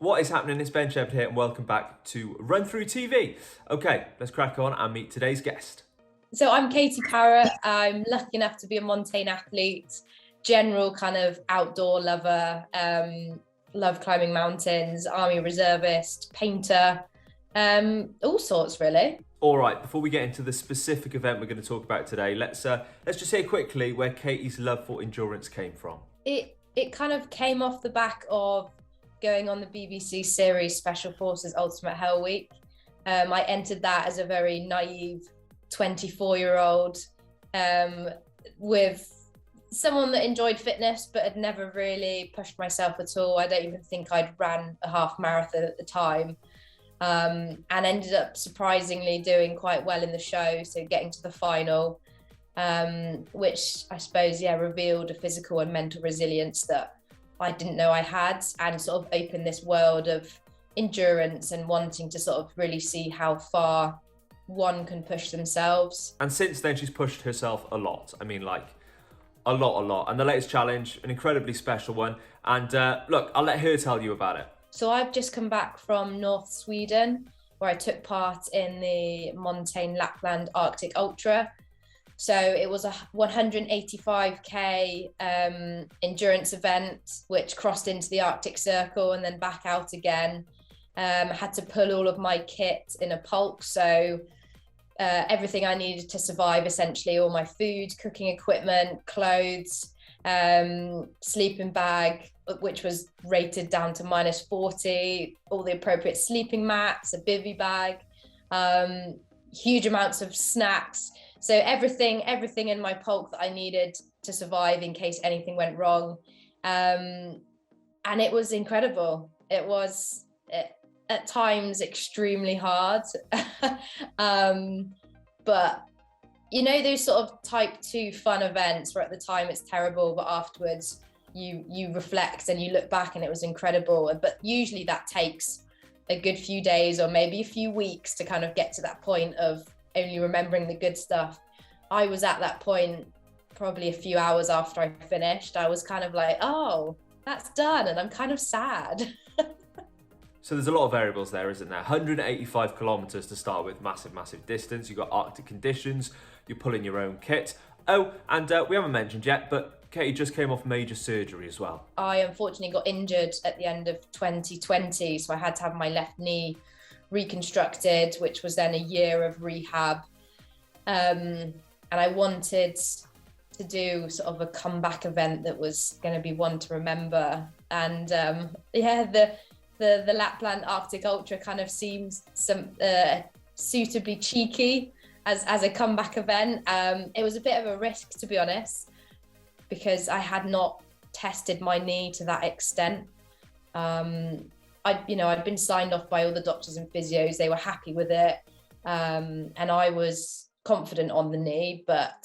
What is happening? It's Ben Sheppard here and welcome back to RunThrough TV. Okay, let's crack on and meet today's guest. So I'm Katy Parrott. I'm lucky enough to be a mountain athlete, general kind of outdoor lover, love climbing mountains, army reservist, painter, all sorts really. All right, before we get into the specific event we're going to talk about today, let's just say quickly where Katy's love for endurance came from. It kind of came off the back of going on the BBC series Special Forces Ultimate Hell Week. I entered that as a very naive 24-year-old with someone that enjoyed fitness but had never really pushed myself at all. I don't even think I'd ran a half marathon at the time, and ended up surprisingly doing quite well in the show, so getting to the final, which I suppose revealed a physical and mental resilience that I didn't know I had, and sort of opened this world of endurance and wanting to sort of really see how far one can push themselves. And since then, she's pushed herself a lot. I mean, like, a lot. And the latest challenge, an incredibly special one. And look, I'll let her tell you about it. So I've just come back from North Sweden, where I took part in the Montane Lapland Arctic Ultra. So it was a 185k endurance event, which crossed into the Arctic Circle and then back out again. Had to pull all of my kit in a pulk, so everything I needed to survive, essentially, all my food, cooking equipment, clothes, sleeping bag, which was rated down to -40, all the appropriate sleeping mats, a bivy bag, huge amounts of snacks. So everything in my pulk that I needed to survive in case anything went wrong. And it was incredible. It was at times extremely hard. But you know, those sort of type 2 fun events where at the time it's terrible, but afterwards you reflect and you look back and it was incredible. But usually that takes a good few days or maybe a few weeks to kind of get to that point of only remembering the good stuff. I was at that point probably a few hours after I finished. I was kind of like, oh, that's done, and I'm kind of sad. So there's a lot of variables there, isn't there? 185 kilometers to start with, massive distance. You've got Arctic conditions, you're pulling your own kit. Oh, and we haven't mentioned yet, but Katy just came off major surgery as well. I unfortunately got injured at the end of 2020, so I had to have my left knee reconstructed, which was then a year of rehab. And I wanted to do sort of a comeback event that was going to be one to remember. And the Lapland Arctic Ultra kind of seems suitably cheeky as a comeback event. It was a bit of a risk, to be honest, because I had not tested my knee to that extent. I'd been signed off by all the doctors and physios. They were happy with it. And I was confident on the knee, but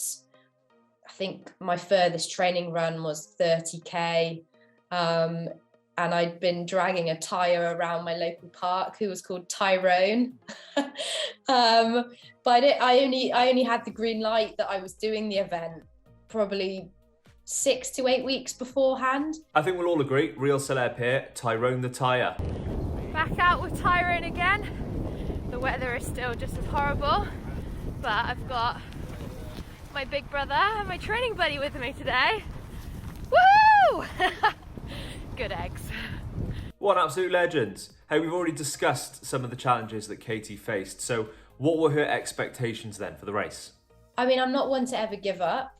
I think my furthest training run was 30k. And I'd been dragging a tyre around my local park, who was called Tyrone. But I only had the green light that I was doing the event probably 6 to 8 weeks beforehand. I think we'll all agree, real celeb here, Tyrone the tyre. Back out with Tyrone again. The weather is still just as horrible, but I've got my big brother and my training buddy with me today. Woohoo! Good eggs. What an absolute legend. Hey, we've already discussed some of the challenges that Katy faced, so what were her expectations then for the race? I mean, I'm not one to ever give up.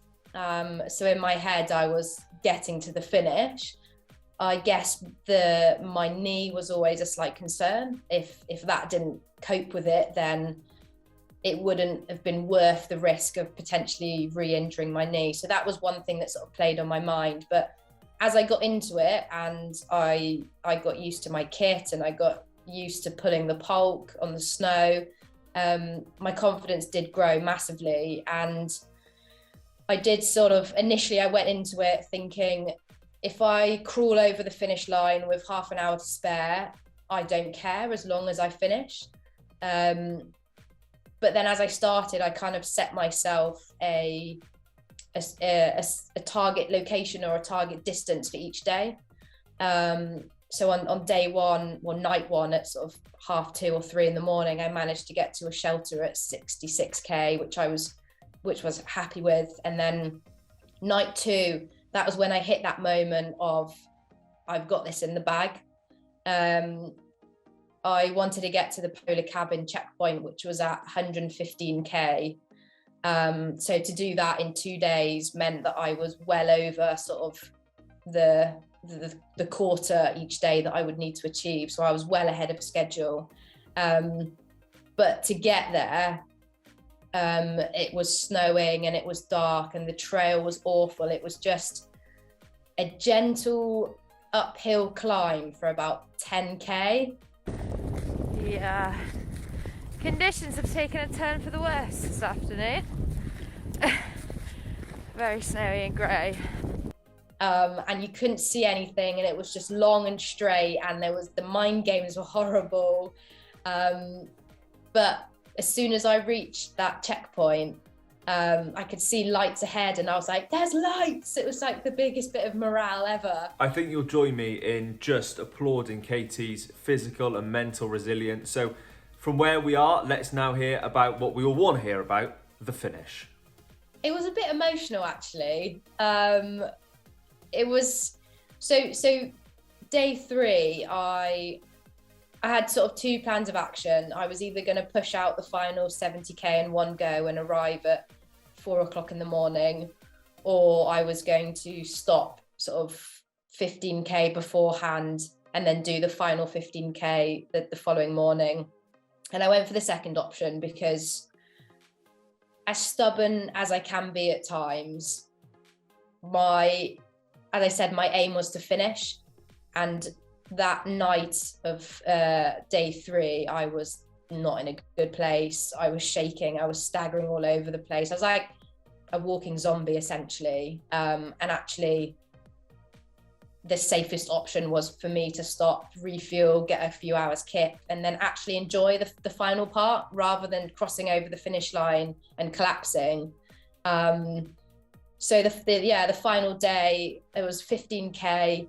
So in my head, I was getting to the finish. I guess my knee was always a slight concern. If that didn't cope with it, then it wouldn't have been worth the risk of potentially re-injuring my knee. So that was one thing that sort of played on my mind. But as I got into it and I got used to my kit and I got used to pulling the pulk on the snow, my confidence did grow massively. And I did initially I went into it thinking, if I crawl over the finish line with half an hour to spare, I don't care as long as I finish. But then as I started, I kind of set myself a target location or a target distance for each day. So on day one, or night one, at sort of 2:30 or 3 in the morning, I managed to get to a shelter at 66k, which was happy with. And then night 2, that was when I hit that moment of, I've got this in the bag. I wanted to get to the polar cabin checkpoint, which was at 115k. So to do that in 2 days meant that I was well over sort of the quarter each day that I would need to achieve. So I was well ahead of schedule. But to get there, it was snowing and it was dark and the trail was awful. It was just a gentle uphill climb for about 10k. Yeah, conditions have taken a turn for the worse this afternoon. Very snowy and grey. And you couldn't see anything, and it was just long and straight, and the mind games were horrible. But as soon as I reached that checkpoint, I could see lights ahead, and I was like, there's lights. It was like the biggest bit of morale ever. I think you'll join me in just applauding Katy's physical and mental resilience. So from where we are, let's now hear about what we all want to hear about, the finish. It was a bit emotional, actually. It was so day 3, I had sort of 2 plans of action. I was either going to push out the final 70k in one go and arrive at 4 o'clock in the morning, or I was going to stop sort of 15k beforehand and then do the final 15k the following morning. And I went for the second option because, as stubborn as I can be at times, as I said, my aim was to finish. And that night of day 3, I was not in a good place. I was shaking, I was staggering all over the place. I was like a walking zombie, essentially. And actually, the safest option was for me to stop, refuel, get a few hours kip, and then actually enjoy the final part rather than crossing over the finish line and collapsing. So the final day, it was 15k,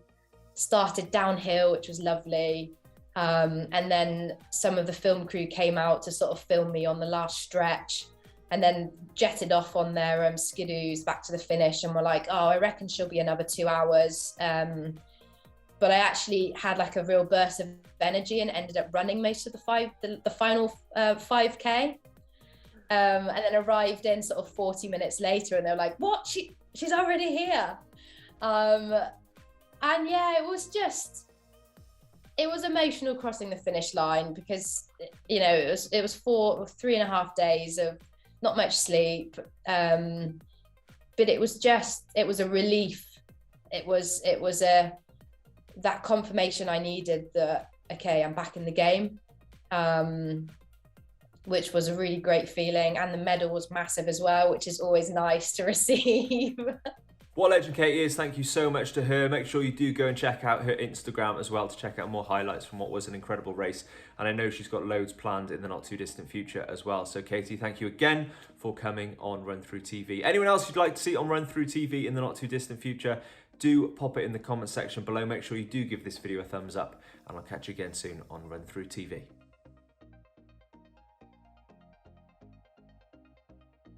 started downhill, which was lovely. And then some of the film crew came out to sort of film me on the last stretch, and then jetted off on their skidoos back to the finish, and were like, oh, I reckon she'll be another 2 hours. But I actually had like a real burst of energy and ended up running most of the final 5k. And then arrived in sort of 40 minutes later, and they're like, what, she's already here. And yeah, it was emotional crossing the finish line, because, you know, it was 3.5 days of not much sleep. But it was a relief. It was that confirmation I needed that, okay, I'm back in the game. Which was a really great feeling, and the medal was massive as well, which is always nice to receive. What a legend Katy is. Thank you so much to her. Make sure you do go and check out her Instagram as well to check out more highlights from what was an incredible race. And I know she's got loads planned in the not too distant future as well. So Katy, thank you again for coming on RunThrough TV. Anyone else you'd like to see on RunThrough TV in the not too distant future, do pop it in the comment section below. Make sure you do give this video a thumbs up, and I'll catch you again soon on RunThrough TV.